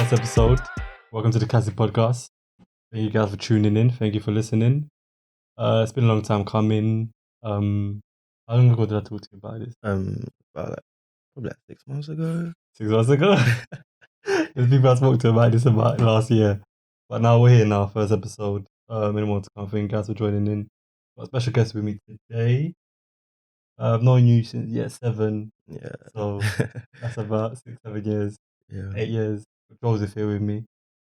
first episode. Welcome to the Kasi Podcast. Thank you guys for tuning in. Thank you for listening. It's been a long time coming. How long ago did I talk to you about this? About probably 6 months ago. 6 months ago? There's people I spoke to about this about last year. But now we're here now, first episode. Many more to come. Thank you guys for joining in. Got a special guest with me today. I've known you since year 7. Yeah. So that's about 6-7 years. Yeah. 8 years. Joseph here with me.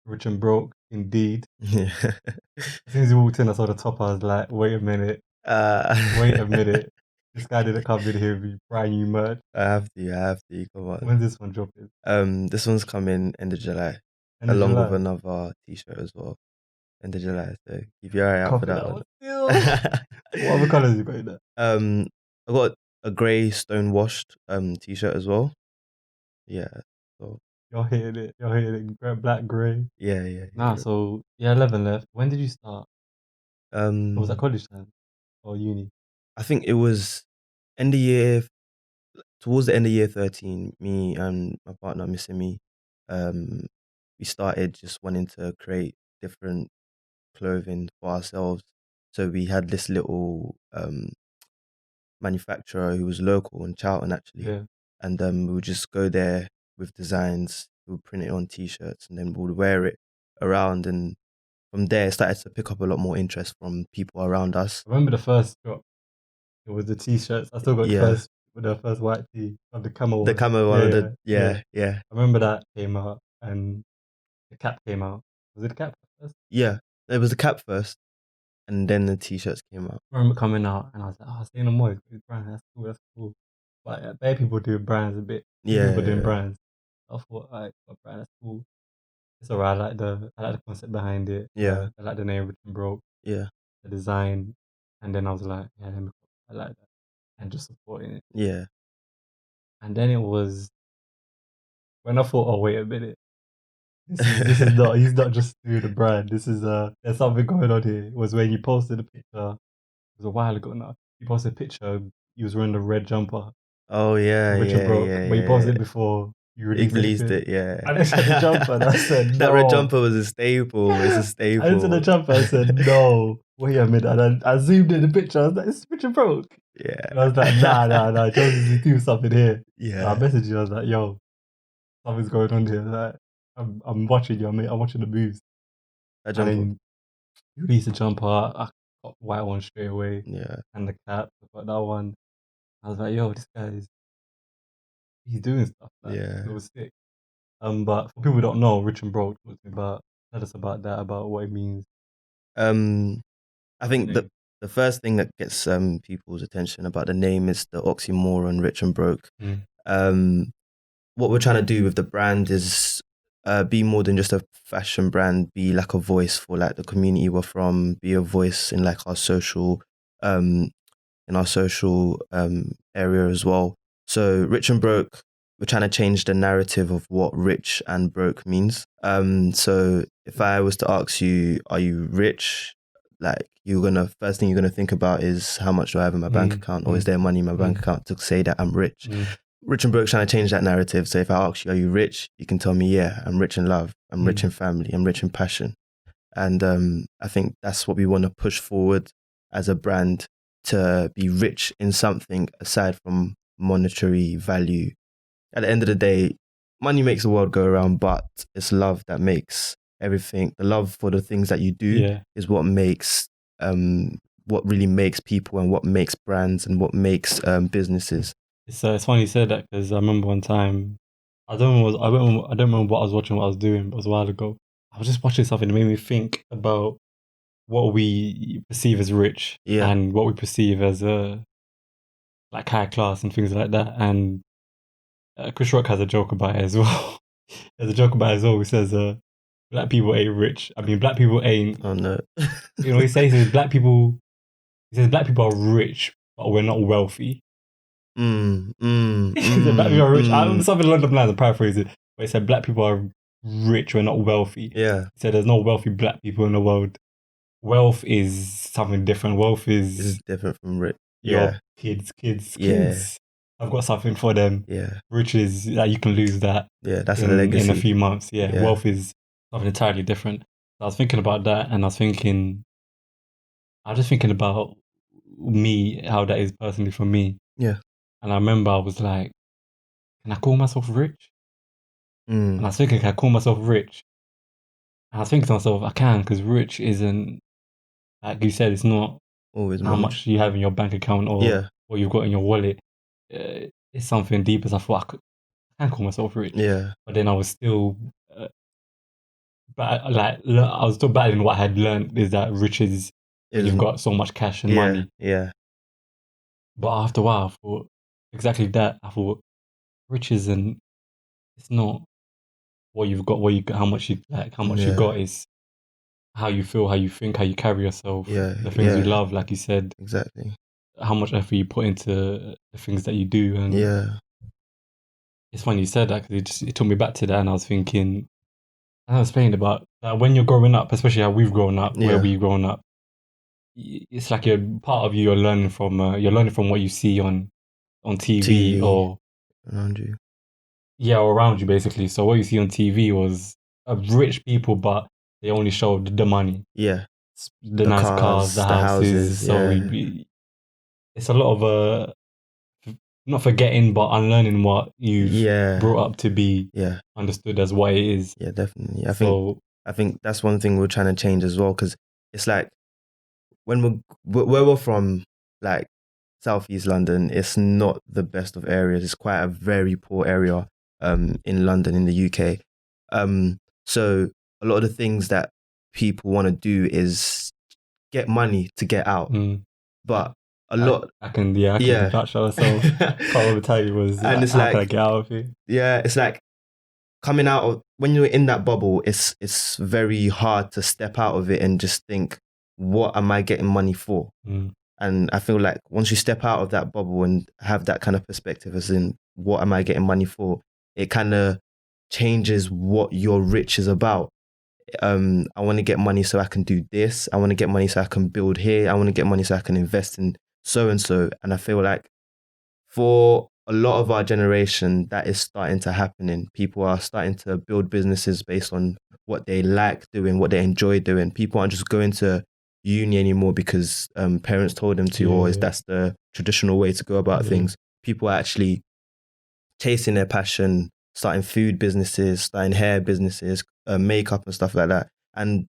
Rich and broke, indeed. Yeah. As soon as he walked in, I saw the top. I was like, wait a minute. This guy didn't come in here with brand new merch. I have to. Come on. When's this one dropping? This one's coming end of July. Along with another t-shirt as well. End of July. So keep your eye out for that one. What other colours you got in there? I got a grey stone washed t-shirt as well. Yeah. So You're hitting it. Black, grey. Yeah. So 11 left. When did you start? Or was that college time or uni? I think it was end of year, towards the end of year 13, me and my partner, Miss Simi, we started just wanting to create different clothing for ourselves. So we had this little manufacturer who was local in Charlton actually. Yeah. And we would just go there with designs, we would print it on t-shirts and then we would wear it around, and from there it started to pick up a lot more interest from people around us. I remember the first drop. It was the t-shirts. I still got the first white tee of the camo one. The camo one. Yeah. I remember that came out and the cap came out. Was it the cap first? Yeah, it was the cap first and then the t-shirts came out. I remember coming out and I was like, oh, Say No More is a good brand. That's cool. But bare people doing brands a bit. People doing brands. I thought, alright, got a brand, that's cool. It's alright. I like the concept behind it. Yeah. I like the name RichNBroke. Yeah. The design. And then I was like, yeah, I like that. And just supporting it. Yeah. And then it was when I thought, oh, wait a minute. This is not, he's not just doing the brand. This is, there's something going on here. It was when you posted a picture, it was a while ago now. You posted a picture, you was wearing a red jumper. Oh, yeah. RichNBroke. But you posted it before you released it. Yeah. And I said the jumper, and I said, no. That red jumper was a staple. It's a staple. I looked at the jumper, I said, no. Wait a minute. And I zoomed in the picture, I was like, it's RichNBroke. Yeah. And I was like, nah, Jones doing something here. Yeah. So I messaged you, I was like, yo, something's going on here. Like, I'm watching you, I'm watching the moves. That jumper. And then you released the jumper, I got white one straight away. Yeah. And the cap, I got that one. I was like, yo, this guy he's doing stuff. Like, it was sick. But for people who don't know, RichNBroke, tell us about that, about what it means. I think the first thing that gets people's attention about the name is the oxymoron RichNBroke. What we're trying to do with the brand is be more than just a fashion brand, be like a voice for like the community we're from, be a voice in like our social area as well. So RichNBroke, we're trying to change the narrative of what rich and broke means. So if I was to ask you, are you rich? Like first thing you're gonna think about is how much do I have in my bank account, or is there money in my bank account to say that I'm rich? RichNBroke's trying to change that narrative. So if I ask you, are you rich? You can tell me, yeah, I'm rich in love, I'm rich in family, I'm rich in passion. And I think that's what we want to push forward as a brand, to be rich in something aside from monetary value. At the end of the day, money makes the world go around, but it's love that makes everything. The love for the things that you do is what makes, what really makes people and what makes brands and what makes businesses. It's funny you said that, because I remember one time, I don't remember what I was watching, what I was doing, but it was a while ago. I was just watching something that made me think about what we perceive as rich and what we perceive as like high class and things like that. And Chris Rock has a joke about it as well. There's a joke about it as well. He says, black people ain't rich. I mean, black people ain't. Oh no. He says black people are rich, but we're not wealthy. Black people are rich. Something along the lines, I'm paraphrasing, but he said black people are rich, we're not wealthy. Yeah. He said there's no wealthy black people in the world. Wealth is something different. Wealth is different from rich. Your kids. I've got something for them. Yeah. Riches, like, you can lose that Yeah. That's a in legacy. a few months. Yeah. Yeah. Wealth is something entirely different. So I was thinking about that, and I was just thinking about me, how that is personally for me. Yeah. And I remember I was like, can I call myself rich? And I Mm. was thinking, can I call myself rich? And I was thinking to myself, I can, because rich isn't, like you said, it's not Always how money. much you have in your bank account or Yeah. what you've got in your wallet. It's something deeper. So I thought I can call myself rich. Yeah. But then I was still, I was still battling what I had learned is that rich is when you've got so much cash and money. Yeah. But after a while, I thought exactly that. I thought rich isn't. It's not what you've got, how much you like, how much you got. Is how you feel, how you think, how you carry yourself. Yeah. The things you love, like you said. Exactly. How much effort you put into the things that you do. And it's funny you said that, because it took me back to that, and I was thinking, I was saying about when you're growing up, especially how we've grown up, where we've grown up. It's like a part of you. You're learning from what you see on TV or around you. Yeah, or around you, basically. So what you see on TV was rich people, but they only showed the money. Yeah. The nice cars, the houses. So it's a lot of not forgetting, but unlearning what you've brought up to be understood as what it is. Yeah, definitely. I think that's one thing we're trying to change as well, because it's like when where we're from, like Southeast London, it's not the best of areas. It's quite a very poor area in London, in the UK. So a lot of the things that people want to do is get money to get out. But a lot... I can vouch for myself. Can't even tell you was, and it's how can I get out of it? Yeah, it's like coming out of... When you're in that bubble, it's very hard to step out of it and just think, what am I getting money for? And I feel like once you step out of that bubble and have that kind of perspective, as in, what am I getting money for? It kind of changes what your rich is about. I want to get money so I can do this. I want to get money so I can build here. I want to get money so I can invest in so and so. And I feel like for a lot of our generation, that is starting to happen. People are starting to build businesses based on what they like doing, what they enjoy doing. People aren't just going to uni anymore because parents told them to, or that's the traditional way to go about things. People are actually chasing their passion, starting food businesses, starting hair businesses, makeup and stuff like that. And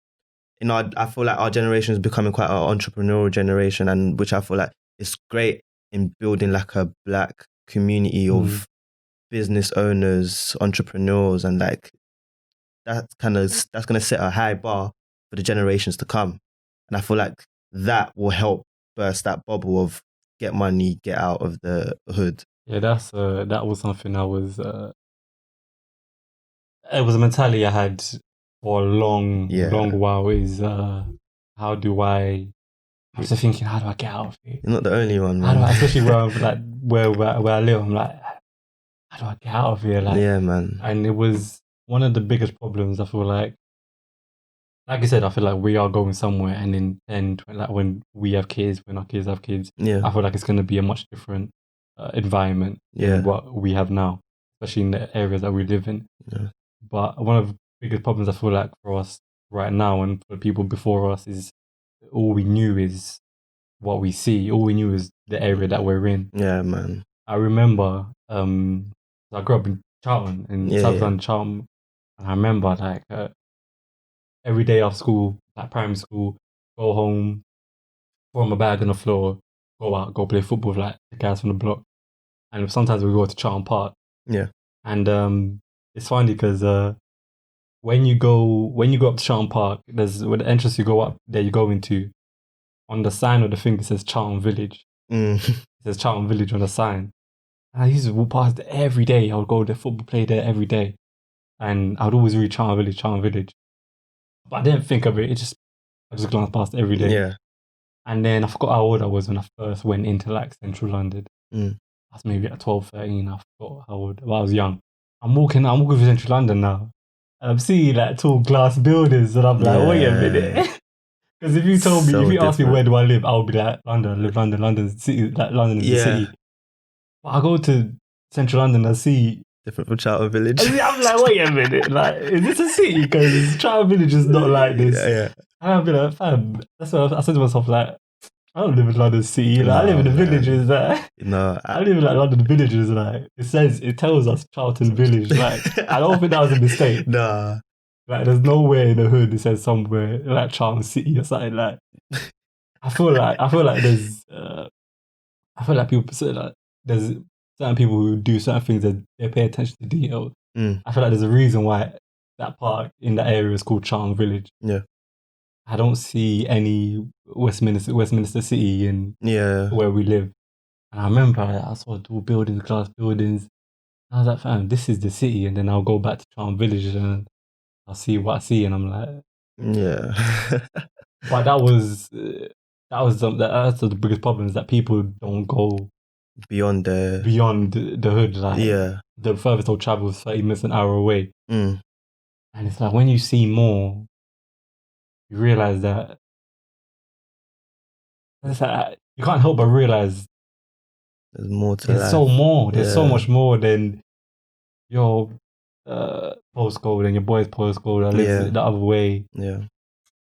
you know, I feel like our generation is becoming quite an entrepreneurial generation, and which I feel like is great in building like a Black community of business owners, entrepreneurs, and like that's going to set a high bar for the generations to come. And I feel like that will help burst that bubble of get money, get out of the hood. Yeah, that was something I was... it was a mentality I had for a long while, is how do I... I was just thinking, how do I get out of it? You're not the only one, man. Especially where I live, I'm like, how do I get out of here? Like, yeah, man. And it was one of the biggest problems, I feel like you said, I feel like we are going somewhere, and in 10, 20, like when we have kids, when our kids have kids, I feel like it's going to be a much different environment than what we have now, especially in the areas that we live in. But one of the biggest problems I feel like for us right now and for people before us is all we knew is what we see. All we knew is the area that we're in. Yeah, man. I remember I grew up in Charlton, in South London, Charlton, and I remember like every day after school, like primary school, go home, throw my bag on the floor, go out, go play football with like the guys from the block. And sometimes we go to Charlton Park. Yeah. And it's funny because when you go up to Charlton Park, there's with the entrance you go up there, you go into, on the sign of the thing it says Charlton Village. It says Charlton Village on the sign. And I used to walk past it every day. I would go to football, play there every day. And I would always read Charlton Village. But I didn't think of it. I just glanced past it every day. Yeah. And then I forgot how old I was when I first went into like central London. I was maybe at 12, 13. I forgot how old. Well, I was young. I'm walking through central London now. And I'm seeing like tall glass buildings. And I'm like, wait a minute. Because if you told me, if you asked me where do I live, I would be like, London, I live London, London city, like London is the city. But I go to central London, I see. Different from Charlton Village. I'm like, wait a minute, like, is this a city? Because Charlton Village is not like this. Yeah. And I'll be like, fam, that's what I said to myself, like, I don't live in London City, like, I live in the villages. I live in like London villages. Like, it tells us Charlton Village. Like, I don't think that was a mistake. Nah. Like, there's nowhere in the hood it says somewhere like Charlton City or something. Like, I feel like there's, I feel like people say like there's certain people who do certain things that they pay attention to detail. I feel like there's a reason why that part in that area is called Charlton Village. Yeah. I don't see any Westminster City in where we live. And I remember I saw all buildings, glass buildings. I was like, fam, this is the city. And then I'll go back to Charlton Village and I'll see what I see. And I'm like, yeah. but that's the biggest problem, is that people don't go beyond the hood. Like, the furthest I'll travel is 30 minutes, an hour away. And it's like, when you see more, you realize that it's like, you can't help but realize there's more to life. There's so much more than your postcode and your boy's postcode that lives the other way. Yeah.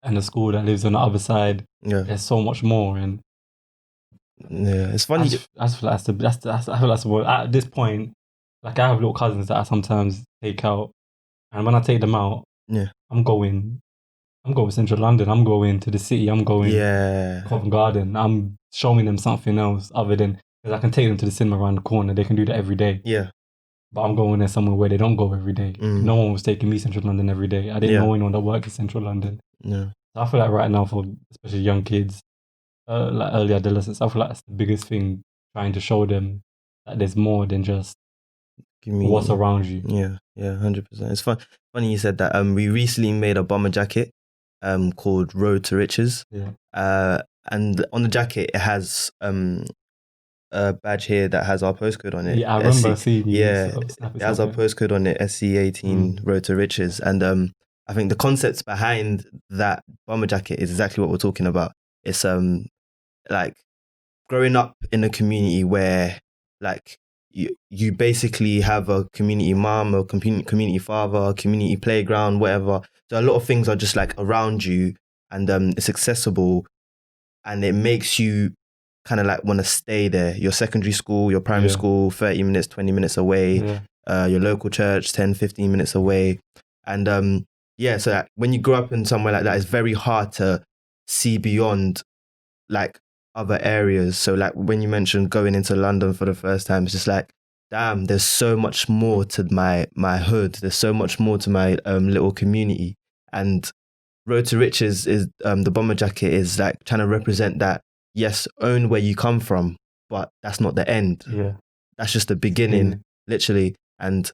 And the school that lives on the other side. Yeah. There's so much more. And it's funny. I feel like that's what, at this point, like, I have little cousins that I sometimes take out, and when I take them out, I'm going Central London, I'm going to the city, I'm going Covent Garden, I'm showing them something else other than, because I can take them to the cinema around the corner, they can do that every day. Yeah. But I'm going there somewhere where they don't go every day. No one was taking me Central London every day. I didn't know anyone that worked in Central London. Yeah. So I feel like right now, for especially young kids, like early adolescents, I feel like that's the biggest thing, trying to show them that there's more than just what's around you. Yeah, 100%. It's funny you said that. We recently made a bomber jacket called Road to Riches. Yeah. And on the jacket, it has a badge here that has our postcode on it. Yeah, I remember seeing you. It has our postcode on it, SC18 Road to Riches. And I think the concepts behind that bomber jacket is exactly what we're talking about. It's like growing up in a community where, like, you basically have a community mom, a community father, a community playground, whatever. So a lot of things are just like around you, and it's accessible, and it makes you kind of like want to stay there. Your secondary school, your primary school, 30 minutes, 20 minutes away. Your local church, 10, 15 minutes away. And so that when you grow up in somewhere like that, it's very hard to see beyond like other areas. So like when you mentioned going into London for the first time, it's just like, damn, there's so much more to my hood. There's so much more to my little community. And Road to Riches is the bomber jacket is like trying to represent that. Yes, own where you come from, but that's not the end. Yeah, that's just the beginning, literally. And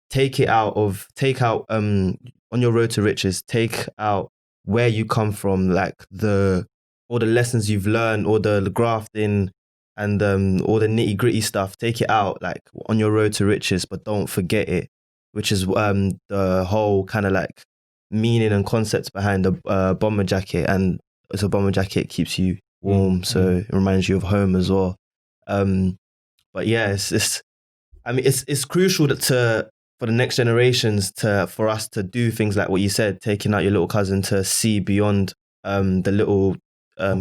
take out on your road to riches, take out where you come from, like all the lessons you've learned, all the grafting and all the nitty gritty stuff. Take it out, like on your road to riches, but don't forget it, which is the whole kind of like meaning and concepts behind the bomber jacket. And it's a bomber jacket, keeps you warm, so it reminds you of home as well. But yeah, it's crucial for the next generations for us to do things like what you said, taking out your little cousin to see beyond the little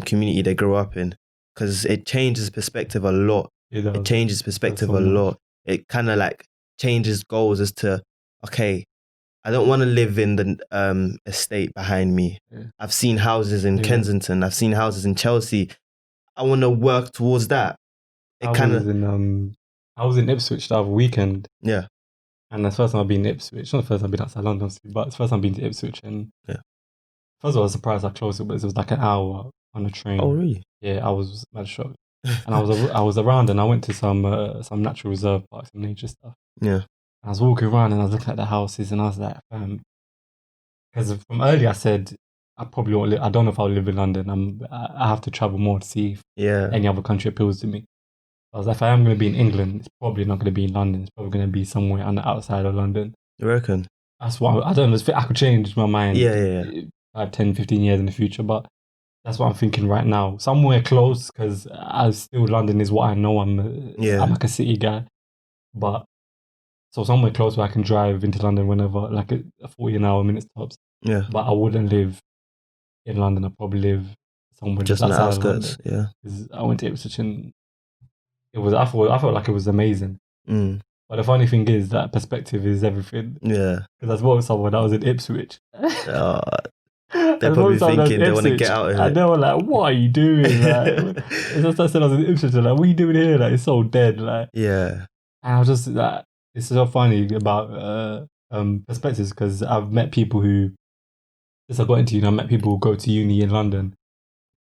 community they grow up in, because it changes perspective a lot. It changes perspective a lot. It kind of like changes goals as to, okay, I don't want to live in the estate behind me. I've seen houses in Kensington. I've seen houses in Chelsea. I want to work towards that. I was in Ipswich the other weekend. Yeah. And that's the first time I've been in Ipswich. Not the first time I've been outside London, but it's the first time I've been to Ipswich. And first of all, I was surprised how close it was. It was like an hour on a train. Oh, really? Yeah, I was mad shocked. And I was around, and I went to some natural reserve parks, some nature stuff. Yeah. I was walking around and I was looking at the houses, and I was like, because from earlier I said I probably won't I don't know if I'll live in London. I have to travel more to see if any other country appeals to me. I was like, if I am going to be in England, it's probably not going to be in London. It's probably going to be somewhere on the outside of London. You reckon? That's what I don't know. I could change my mind. 5, 10, 15 years in the future, but That's what I'm thinking right now. Somewhere close, because London is what I know. I'm like a city guy, but so somewhere close where I can drive into London whenever, like a 40 an hour minutes tops. Yeah. But I wouldn't live in London. I'd probably live somewhere just on the outside of outskirts. London. Yeah. Because I went to Ipswich and I felt like it was amazing. But the funny thing is that perspective is everything. Yeah. Because I spoke with someone that was in Ipswich. They're probably thinking they want to get out of it. And they were like, what are you doing? Like, it's just I said I was in Ipswich. Like, what are you doing here? Like, it's so dead. Like, yeah. And I was just like, it's so funny about perspectives, because I've met people who, since I got into uni, I met people who go to uni in London.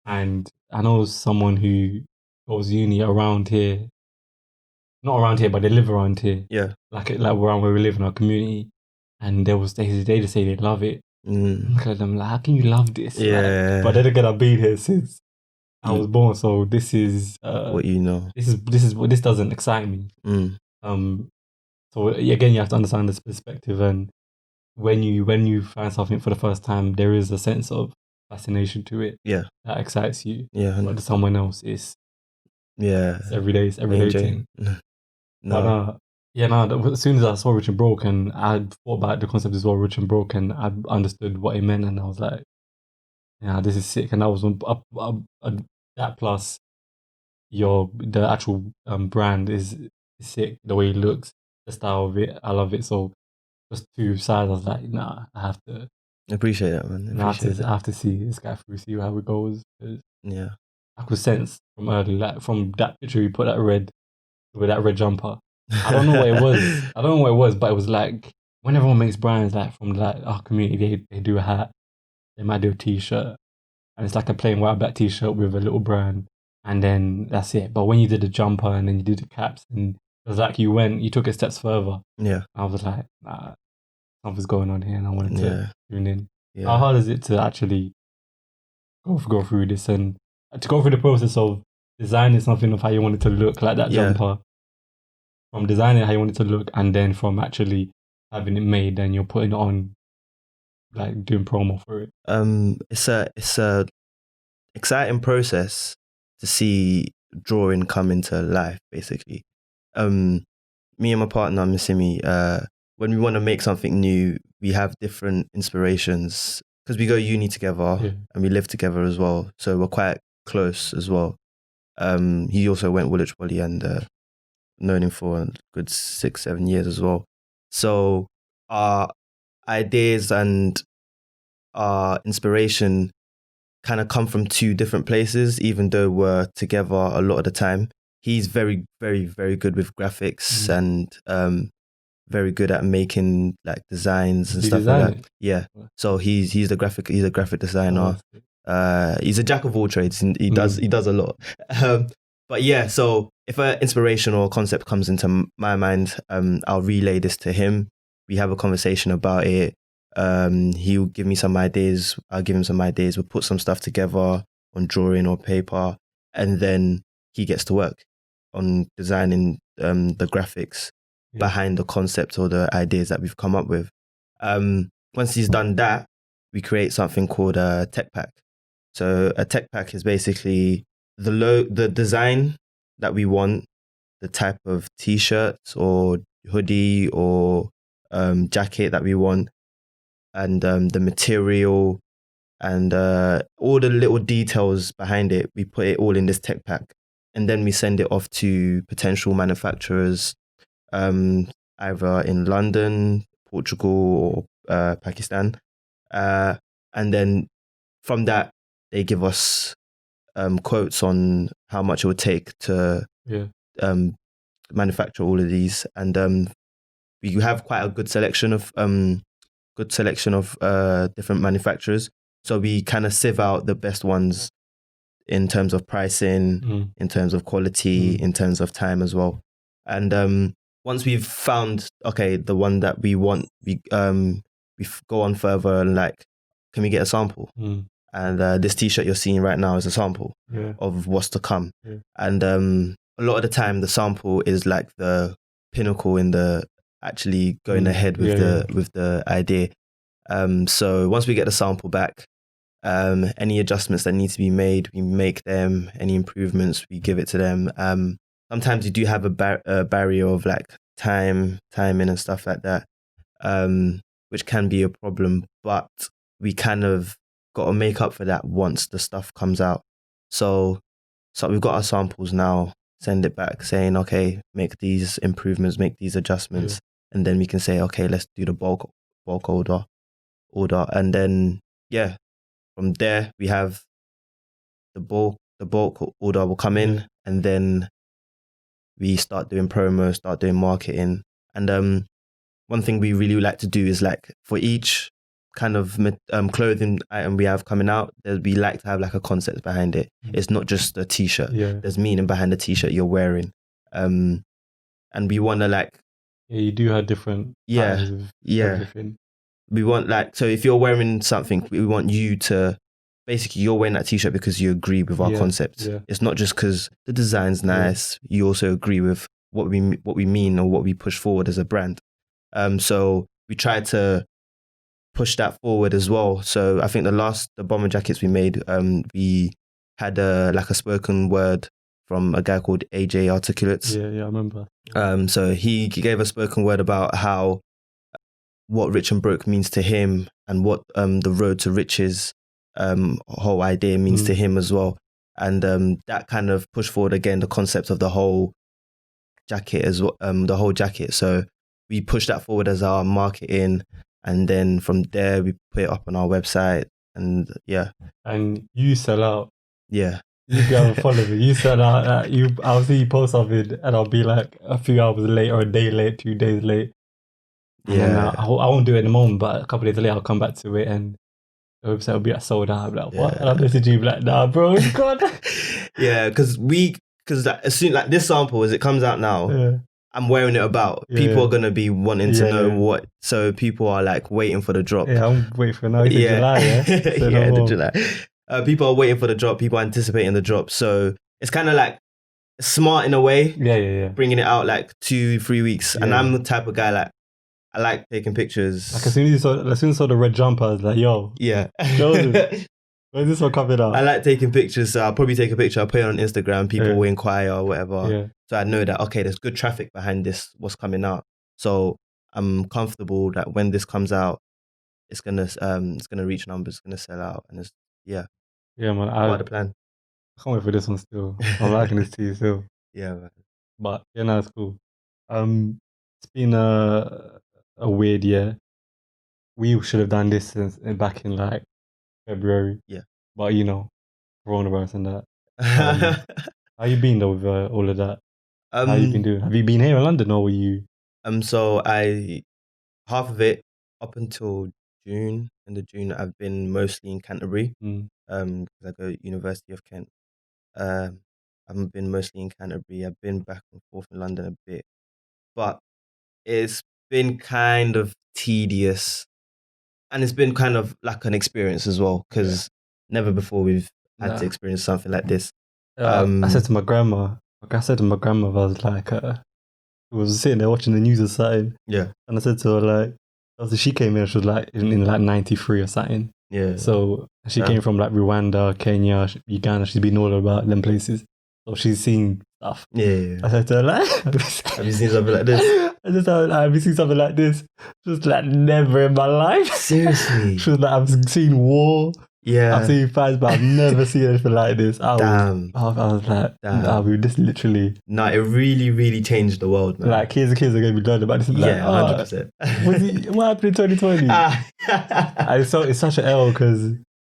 And I know someone who goes uni around here. Not around here, but they live around here. Yeah. Like around where we live in our community. And they just say they love it. Look at them like, how can you love this? Yeah. Like, but then again, I've been here since I was born, so this is what you know. This doesn't excite me. So again, you have to understand this perspective, and when you find something for the first time, there is a sense of fascination to it. Yeah. That excites you. Yeah. But to someone else, it's everyday thing. No. But as soon as I saw Rich and Broke, and I thought about the concept as well, Rich and Broke, and I understood what it meant, and I was like, yeah, this is sick. And that was that plus the actual brand is sick. The way it looks, the style of it, I love it. So just two sides. I was like, nah, I have to appreciate that, man. I have to see this guy through, see how it goes. Yeah, I could sense from early, like from that picture you put with that red jumper. I don't know what it was. But it was like when everyone makes brands, like from like our community, they do a hat, they might do a t-shirt, and it's like a plain white black t-shirt with a little brand, and then that's it. But when you did the jumper and then you did the caps, and it was like you took it steps further. Yeah, I was like, nah, something's going on here, and I wanted to tune in. Yeah. How hard is it to actually go through this and to go through the process of designing something of how you want it to look, like that jumper? From designing how you want it to look, and then from actually having it made, and you're putting it on, like doing promo for it. It's a exciting process to see drawing come into life, basically. Me and my partner, Missimi, when we want to make something new, we have different inspirations because we go uni together and we live together as well. So we're quite close as well. He also went Woolwich Poly and known him for a good 6-7 years as well. So our ideas and our inspiration kind of come from two different places, even though we're together a lot of the time. He's very, very, very good with graphics and very good at making like designs and stuff like that. Yeah. So he's a graphic designer. He's a jack of all trades. He does a lot. But yeah, so if an inspiration or a concept comes into my mind, I'll relay this to him. We have a conversation about it. He'll give me some ideas. I'll give him some ideas. We'll put some stuff together on drawing or paper, and then he gets to work on designing the graphics behind the concept or the ideas that we've come up with. Once he's done that, we create something called a tech pack. So a tech pack is basically the design that we want, the type of t-shirts or hoodie or jacket that we want, and the material and all the little details behind it. We put it all in this tech pack, and then we send it off to potential manufacturers, either in London, Portugal, or Pakistan. And then from that, they give us quotes on how much it would take to manufacture all of these, and we have quite a good selection of different manufacturers. So we kind of sieve out the best ones in terms of pricing, in terms of quality, in terms of time as well. And once we've found the one that we want, we go on further and like, can we get a sample? And this t-shirt you're seeing right now is a sample of what's to come. And a lot of the time, the sample is like the pinnacle in the actually going ahead with the idea. So once we get the sample back, Any adjustments that need to be made, we make them. Any improvements, we give it to them. Sometimes you do have a barrier of like timing and stuff like that, which can be a problem, but we kind of got to make up for that once the stuff comes out. So we've got our samples now, send it back saying, okay, make these improvements, make these adjustments. And then we can say, okay, let's do the bulk order. And then, from there we have the bulk order will come in, and then we start doing promo, start doing marketing. And one thing we really like to do is like for each kind of clothing item we have coming out, we like to have like a concept behind it. It's not just a t-shirt. There's meaning behind the t-shirt you're wearing. And we want to like... you do have different patterns of everything. We want like, so if you're wearing something, we want you to... Basically, you're wearing that t-shirt because you agree with our concept. It's not just because the design's nice. You also agree with what we mean or what we push forward as a brand. So we try to push that forward as well. So I think the bomber jackets we made, we had like a spoken word from a guy called AJ Articulates. Yeah, I remember. So he gave a spoken word about how what Rich and Broke means to him, and what the road to riches whole idea means to him as well. And that kind of pushed forward again the concept of the whole jacket as well, the whole jacket. So we pushed that forward as our marketing, and then from there we put it up on our website, and and you sell out. You go and follow me. You sell out. I'll see you post something, and I'll be like a few hours late, or a day late, 2 days late. And then I won't do it in the moment, but a couple of days later I'll come back to it, and the website will be like sold out. I'm like, what? And I'll message you like, nah, bro, it's gone. Because like, as soon like this sample, as it comes out now, I'm wearing it about. People are gonna be wanting to know what. So people are like waiting for the drop. Yeah, I'm waiting for now. It's in July, So in July. People are waiting for the drop. People are anticipating the drop. So it's kind of like smart in a way. Bringing it out like 2-3 weeks. And I'm the type of guy like, I like taking pictures. Like as soon as I saw the red jumper, I was like, yo. Where's this one coming out? I like taking pictures, so I'll probably take a picture, I'll put it on Instagram, people will inquire or whatever. So I know that, okay, there's good traffic behind this, what's coming out. So I'm comfortable that when this comes out, it's gonna reach numbers, it's gonna sell out, and it's man. Part of the plan. I can't wait for this one still. I'm liking this too still. Man. But it's cool. It's been a weird year. We should have done this back in like February. But coronavirus and that. How you been though with all of that? How you been doing? Have you been here in London, or were you? So half of it up until June. End of June, I've been mostly in Canterbury. Because I go to University of Kent. I've been mostly in Canterbury. I've been back and forth in London a bit, but it's been kind of tedious, and it's been kind of like an experience as well, because never before we've had to experience something like this. I said to my grandma, I was like, I was sitting there watching the news or something. And I said to her, like, after she came in, she was like in like 93 or something. So she came from like Rwanda, Kenya, Uganda. She's been all about them places. So she's seen stuff. I said to her, like, have you seen something like this? I just said, have you seen something like this? She was like, never in my life. Seriously? She was like, I've seen war. I've seen fights, but I've never seen anything like this. I was like, nah, this literally... No, it really, really changed the world, man. Like, kids are going to be learning about this. Like, 100%. What happened in 2020? It's such an L, because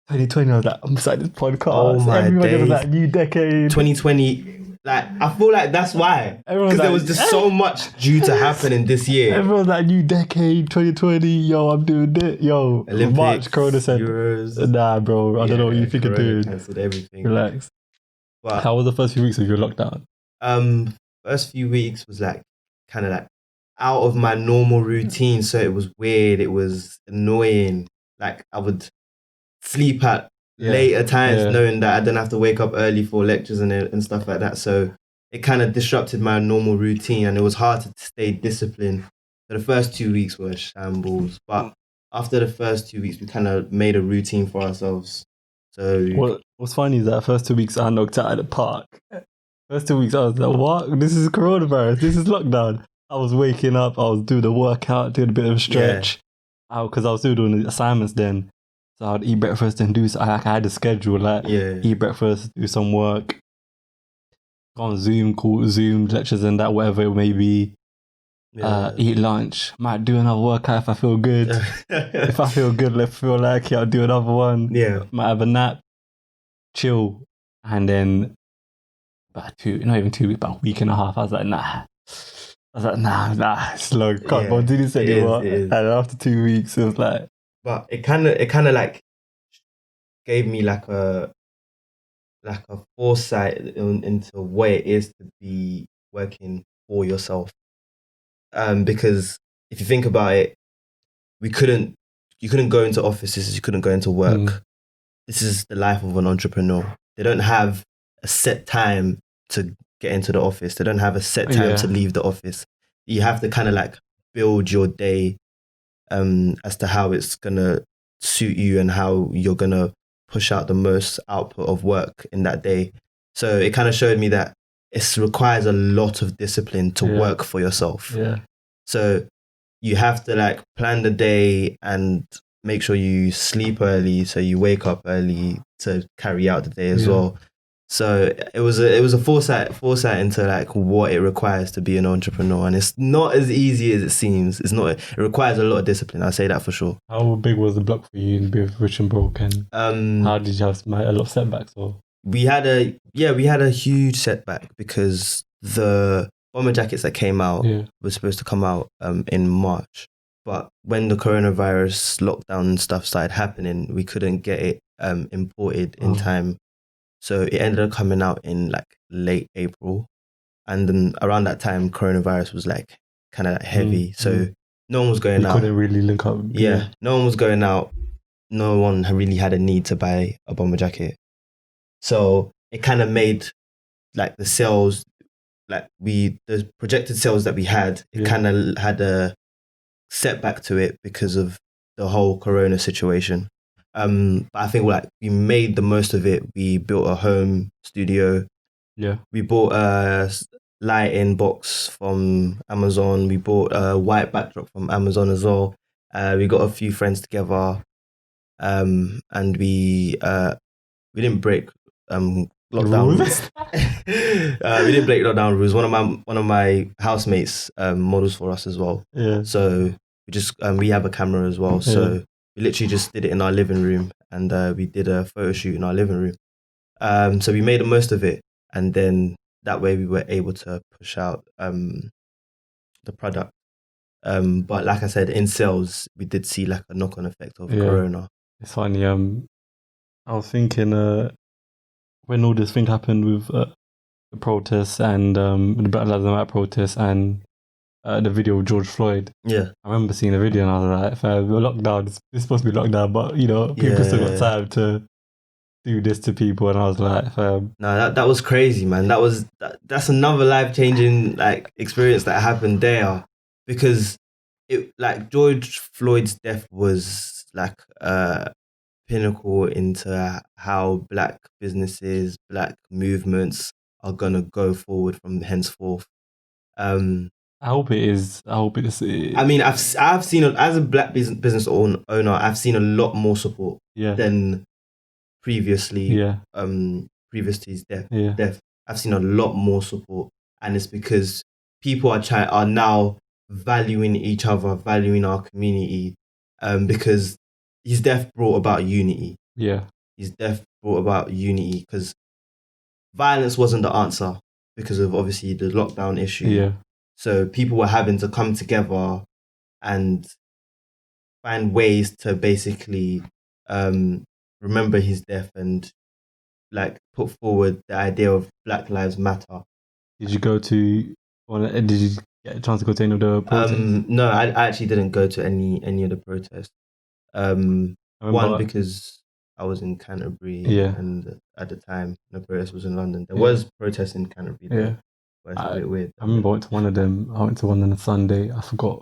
2020, I was like, I'm starting this podcast. Oh my Everybody was like, new decade. 2020... Like, I feel like that's why. Because there was just so much due to happen in this year. Everyone's like, new decade, 2020, yo, I'm doing this. Yo, Olympics, March, Corona said, Euros. Nah, bro, I don't know what you think of doing. Cancelled everything. Relax. But how was the first few weeks of your lockdown? First few weeks was like, kind of like out of my normal routine. So it was weird. It was annoying. Like, I would sleep at later times, knowing that I didn't have to wake up early for lectures and stuff like that. So it kind of disrupted my normal routine, and it was hard to stay disciplined. So the first 2 weeks were shambles, but after the first 2 weeks, we kind of made a routine for ourselves. So What's funny is that first 2 weeks I knocked out at the park. First 2 weeks I was like, what? This is coronavirus. This is lockdown. I was waking up. I was doing the workout, doing a bit of a stretch. Because I was still doing the assignments then. So I'd eat breakfast and do. I had a schedule eat breakfast, do some work, go on Zoom, call Zoom lectures and that, whatever it may be. Eat lunch. Might do another workout if I feel good. If I feel good, feel like it, I'll do another one. Yeah. Might have a nap, chill, and then not even 2 weeks, about a week and a half. I was like, nah, it's long. Can't go do this anymore. And after 2 weeks, it was like. But it kind of like gave me like a foresight into what it is to be working for yourself. Because if you think about it, you couldn't go into offices, you couldn't go into work. This is the life of an entrepreneur. They don't have a set time to get into the office. They don't have a set time to leave the office. You have to kind of like build your day as to how it's gonna suit you and how you're gonna push out the most output of work in that day. So it kind of showed me that it requires a lot of discipline to work for yourself. Yeah. So you have to like plan the day and make sure you sleep early, so you wake up early to carry out the day as well. So it was a foresight into like what it requires to be an entrepreneur, and it's not as easy as it seems. It requires a lot of discipline. I'll say that for sure. How big was the block for you in with Rich and Broke, and how did you have a lot of setbacks? Or we had a huge setback because the bomber jackets that came out were supposed to come out in March, but when the coronavirus lockdown stuff started happening, we couldn't get it imported in time. So it ended up coming out in like late April, and then around that time, coronavirus was like kind of heavy. So no one was going out. Couldn't really link up. Yeah, no one was going out. No one really had a need to buy a bomber jacket. So it kind of made like the sales, like the projected sales that we had, it kind of had a setback to it because of the whole Corona situation. But I think like we made the most of it. We built a home studio. Yeah. We bought a lighting box from Amazon. We bought a white backdrop from Amazon as well. We got a few friends together, and we didn't break lockdown rules. We didn't break lockdown rules. One of my housemates models for us as well. Yeah. So we just we have a camera as well. So we literally just did it in our living room, and we did a photo shoot in our living room. So we made the most of it, and then that way we were able to push out the product. But like I said, in sales, we did see like a knock-on effect of Corona. It's funny. I was thinking when all this thing happened with the protests and the Black Lives Matter protests and the video of George Floyd. Yeah. I remember seeing the video and I was like, we're locked down. It's supposed to be locked down, but people still got time to do this to people. And I was like, no, that was crazy, man. That's another life-changing like experience that happened there, because it like George Floyd's death was like pinnacle into how Black businesses, Black movements are gonna go forward from henceforth. I hope it is. I mean, I've seen, as a Black business owner, I've seen a lot more support than previously. Previous to his death. I've seen a lot more support, and it's because people are now valuing each other, valuing our community, because his death brought about unity. Yeah, his death brought about unity because violence wasn't the answer because of obviously the lockdown issue. Yeah. So people were having to come together and find ways to basically remember his death and like put forward the idea of Black Lives Matter. Did you get a chance to go to any of the protests? No, I actually didn't go to any of the protests. One, because I was in Canterbury, and at the time the protest was in London. There was protests in Canterbury there. It's a bit weird. I remember I went to one of them. I went to one on a Sunday. I forgot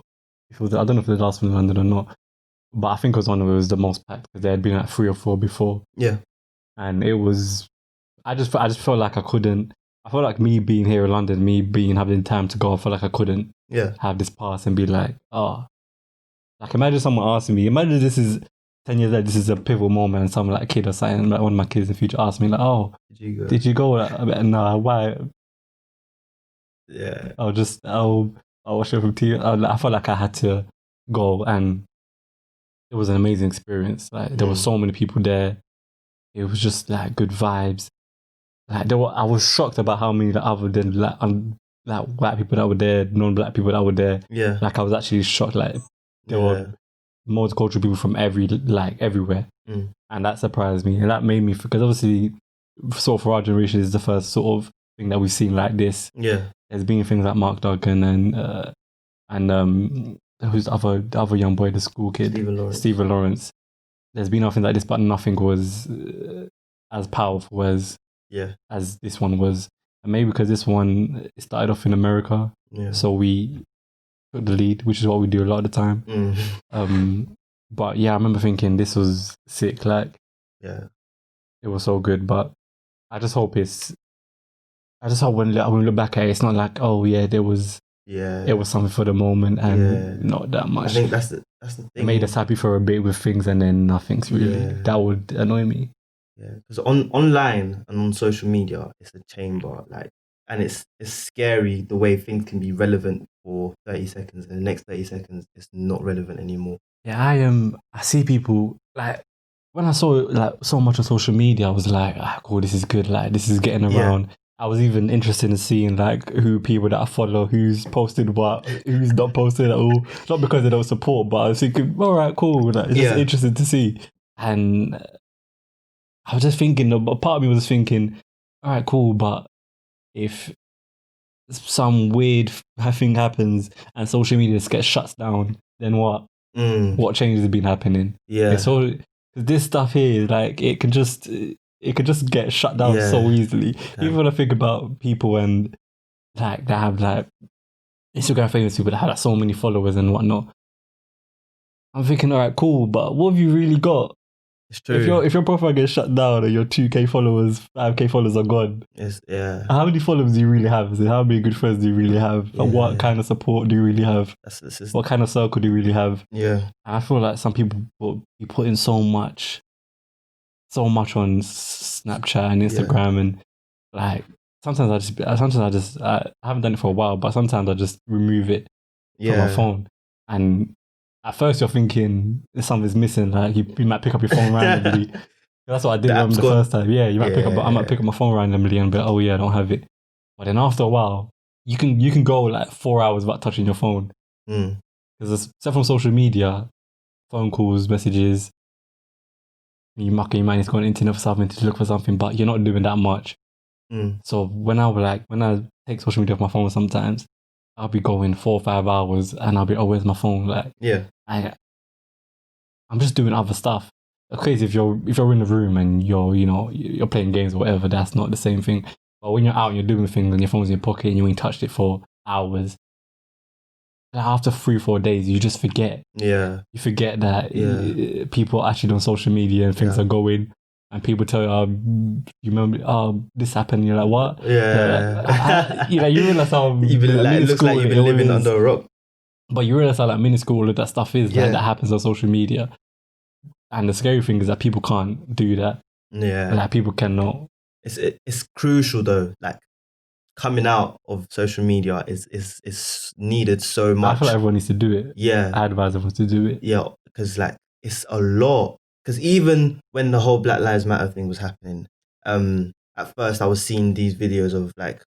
if it was. I don't know if it was the last one in London or not. but I think it was the most packed because there had been like 3 or 4 before, Yeah. and it was. I just felt like I couldn't. I felt like me being here in London, having time to go. I felt like I couldn't have this pass and be like, oh, like imagine someone asking me. Imagine this is 10 years later. This is a pivotal moment, and some like kid or something, like one of my kids in the future asked me like, oh, did you go? Like, no, why? Yeah. I'll watch it from TV. I felt like I had to go, and it was an amazing experience. Like there were so many people there. It was just like good vibes. Like I was shocked about how many other than like white people that were there, non-black people that were there. Yeah. Like I was actually shocked. Like there were multicultural people from everywhere, and that surprised me, and that made me, because obviously, sort of for our generation, is the first sort of thing that we've seen like this. Yeah. There's been things like Mark Duggan and who's the other young boy, the school kid, Stephen Lawrence. There's been nothing like this, but nothing was as powerful as this one was. And maybe because this one started off in America, so we took the lead, which is what we do a lot of the time. But yeah, I remember thinking this was sick. Like, it was so good. But I just hope when we look back at it, it's not like, oh yeah, it was something for the moment and not that much. I think that's the thing. It made us happy for a bit with things, and then nothing's really. That would annoy me. Yeah, because online and on social media, it's a chamber, like, and it's scary the way things can be relevant for 30 seconds, and the next 30 seconds it's not relevant anymore. Yeah, I see people, like, when I saw like so much on social media, I was like, cool, this is good, like this is getting around. I was even interested in seeing like who people that I follow, who's posted what, who's not posted at all. Not because they don't support, but I was thinking, all right, cool, like, it's just interesting to see. And I was just thinking, a part of me was thinking, all right, cool, but if some weird thing happens and social media just gets shut down, then what? What changes have been happening? Yeah. So this stuff here, like, it could just get shut down so easily. Even when I think about people and like they have like Instagram famous people that have like so many followers and whatnot, I'm thinking, all right, cool, but what have you really got? It's true. If your profile gets shut down and your 2K followers, 5K followers are gone, how many followers do you really have? How many good friends do you really have? And what kind of support do you really have? What kind of circle do you really have? Yeah. And I feel like some people be putting so much on Snapchat and Instagram, and like sometimes I haven't done it for a while, but sometimes I just remove it from my phone. And at first you're thinking something's missing, like you might pick up your phone randomly. That's what I did the first time. Yeah, you might I might pick up my phone randomly and be like, oh yeah, I don't have it. But then after a while, you can go like 4 hours without touching your phone. Because except from social media, phone calls, messages, you might need to go on the internet for something, to look for something, but you're not doing that much. So when I take social media off my phone, sometimes I'll be going 4 or 5 hours and I'll be, oh, where's my phone? Like, I'm just doing other stuff. Okay, if you're in the room and you're playing games or whatever, that's not the same thing. But when you're out and you're doing things and your phone's in your pocket and you ain't touched it for hours, after 3-4 days, you just forget. Yeah. You forget that people are actually on social media and things are going, and people tell you, you remember, this happened, and you're like, what? Yeah. You realize how it looks like you've been living under a rock. But you realize how like minuscule all of that stuff is, like, that happens on social media. And the scary thing is that people can't do that. Yeah. Like, people cannot. It's crucial though, like, coming out of social media is needed so much. I feel like everyone needs to do it. Yeah. I advise everyone to do it. Yeah, because like it's a lot. Because even when the whole Black Lives Matter thing was happening, at first I was seeing these videos of like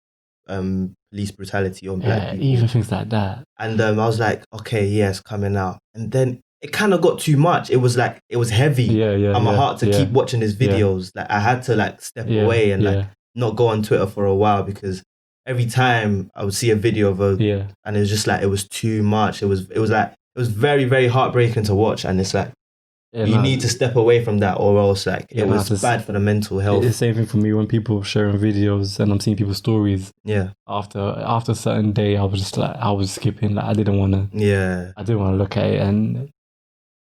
police brutality on black people. Even things like that. And I was like, okay, it's coming out. And then it kind of got too much. It was like, it was heavy on my heart to keep watching these videos. Like I had to like step away and like not go on Twitter for a while, because every time I would see a video of and it was just like, it was too much. It was very, very heartbreaking to watch. And it's like, you need to step away from that, or else like it was bad for the mental health. It's the same thing for me when people sharing videos and I'm seeing people's stories. Yeah. After a certain day, I was just like, I was skipping. Like I didn't want to. Yeah. I didn't want to look at it, and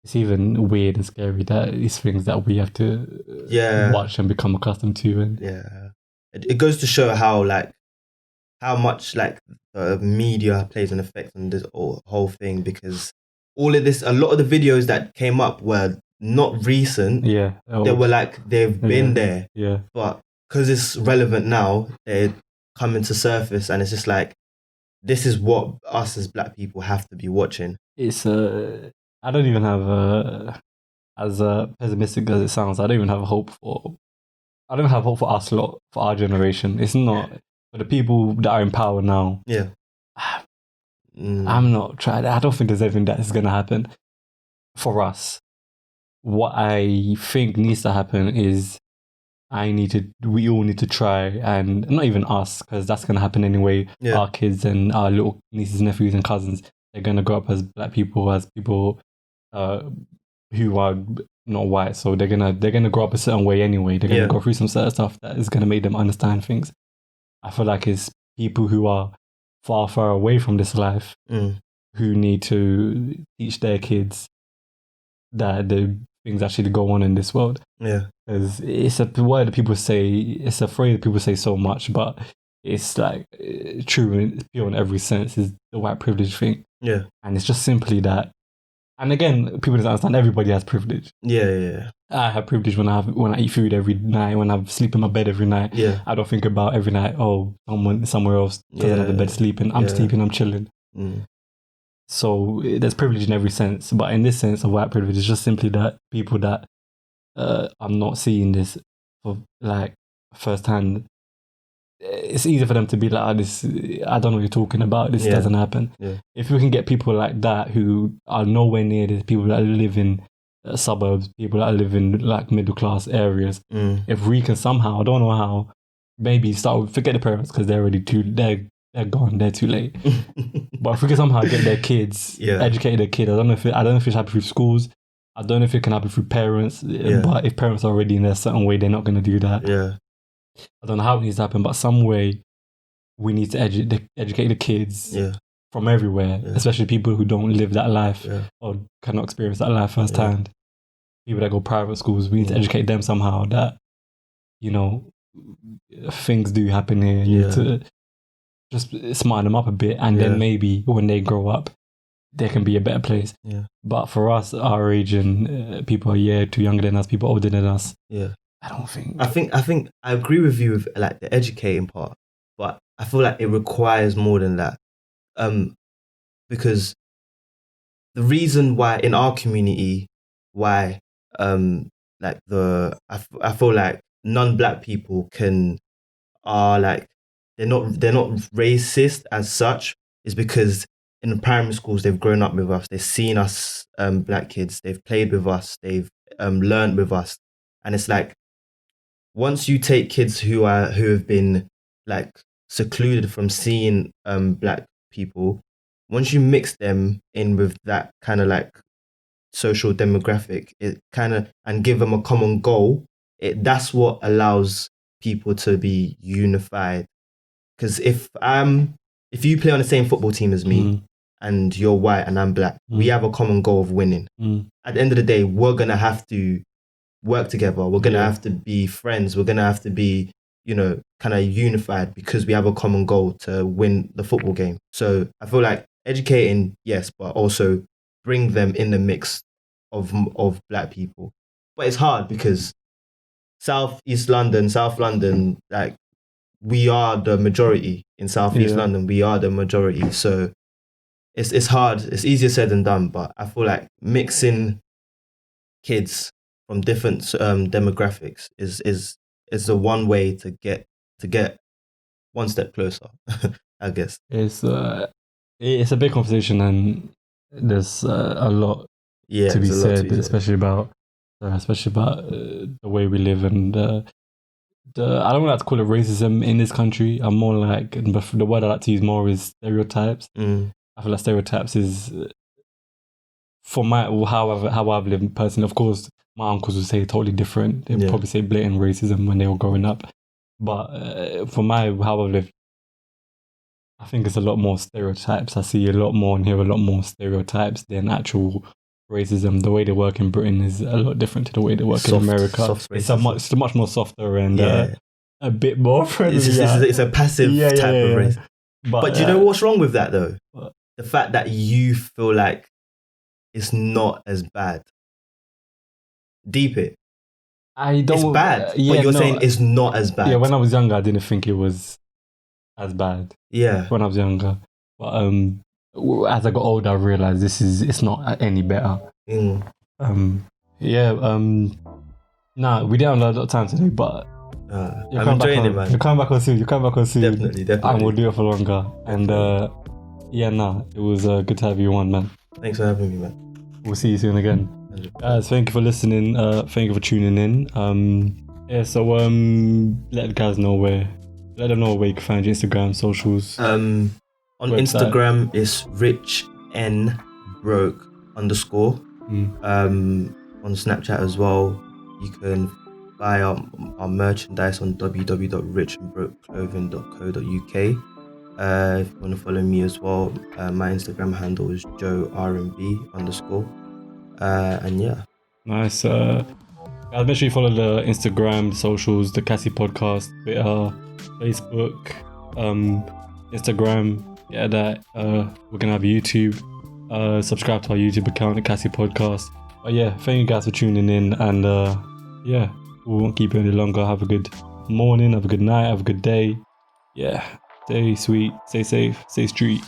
it's even weird and scary that it's things that we have to watch and become accustomed to. And it goes to show how much media plays an effect on this whole thing, because a lot of the videos that came up were not recent. They were they've been there, but because it's relevant now, they're coming to surface, and it's just this is what us as Black people have to be watching. It's I don't even have as pessimistic as it sounds, I don't even have hope for us lot, for our generation. It's not for the people that are in power now. I'm not trying. I don't think there's anything that is going to happen for us. What I think needs to happen is we all need to try, and not even us, because that's going to happen anyway. Our kids and our little nieces, nephews and cousins, they're going to grow up as Black people, as people who are not white. So they're gonna grow up a certain way anyway. They're gonna go through some certain stuff that is gonna make them understand things. I feel like it's people who are far, far away from this life who need to teach their kids that the things actually go on in this world. Because it's a word that people say, it's a phrase that people say so much, but it's true and it's pure in every sense, is the white privilege thing. And it's just simply that. And again, people don't understand, everybody has privilege. I have privilege when I eat food every night, when I sleep in my bed every night. I don't think about every night, someone somewhere else doesn't have a bed sleeping. I'm sleeping, I'm chilling. So there's privilege in every sense. But in this sense of white privilege, it's just simply that people that I'm not seeing this for firsthand, it's easy for them to be this, I don't know what you're talking about, this doesn't happen. If we can get people like that who are nowhere near this, people that live in suburbs, people that live in middle class areas, if we can somehow, I don't know how, maybe forget the parents, because they're already they're gone, they're too late. But if we can somehow get their kids, educate their kids, I don't know if it's happening through schools, I don't know if it can happen through parents, but if parents are already in a certain way, they're not going to do that. I don't know how it needs to happen, but some way we need to educate the kids from everywhere, especially people who don't live that life or cannot experience that life firsthand. People that go private schools, we need to educate them somehow that, things do happen here. You need to just smarten them up a bit, and then maybe when they grow up, there can be a better place. But for us, our age, and people a year too younger than us, people older than us, I don't think. I think I agree with you with the educating part, but I feel like it requires more than that. Because the reason why in our community, why I feel like non-Black people are they're not racist as such, is because in the primary schools they've grown up with us, they've seen us Black kids, they've played with us, they've learned with us, and it's once you take kids who have been secluded from seeing Black people, once you mix them in with that kind of social demographic, it and give them a common goal, that's what allows people to be unified. Because if you play on the same football team as me and you're white and I'm Black, we have a common goal of winning. At the end of the day, we're gonna have to work together, we're gonna have to be friends, we're gonna have to be kind of unified, because we have a common goal to win the football game. So I feel like educating, yes, but also bring them in the mix of Black people. But it's hard because South London, we are the majority in South East London. We are the majority, so it's hard. It's easier said than done. But I feel like mixing kids from different demographics is the one way to get one step closer. I guess it's a big conversation, and there's a lot to be said, especially about the way we live, and I don't like to call it racism in this country. I'm more the word I like to use more is stereotypes. I feel like stereotypes is, for how I've lived personally. Of course, my uncles would say totally different. They'd probably say blatant racism when they were growing up. But for how I've lived, I think it's a lot more stereotypes. I see a lot more and hear a lot more stereotypes than actual racism. The way they work in Britain is a lot different to the way they work in America. It's much more softer and a bit more friendly. It's a passive type of race. But do you know what's wrong with that though? What? The fact that you feel like it's not as bad. Deep it. I don't. It's bad, but you're saying it's not as bad. Yeah, when I was younger, I didn't think it was as bad. Yeah. When I was younger, but as I got older, I realized it's not any better. Mm. Nah, we didn't have a lot of time today, but I'm enjoying it, man. You're coming back on soon. Definitely. And we'll do it for longer. And it was good to have you on, man. Thanks for having me, man. We'll see you soon again. Guys, thank you for listening. Thank you for tuning in. Let the guys know where you can find your Instagram, socials. On website. Instagram it's RichNBroke_. On Snapchat as well, you can buy our merchandise on www.RichNBrokeClothing.co.uk. If you want to follow me as well, my Instagram handle is RNB_. Nice. Guys, make sure you follow the Instagram, the socials, the Kasi Podcast, Twitter, Facebook, Instagram. Yeah, that. We're gonna have YouTube. Subscribe to our YouTube account, the Kasi Podcast. But yeah, thank you guys for tuning in, and we won't keep you any longer. Have a good morning, have a good night, have a good day. Yeah, stay sweet, stay safe, stay street.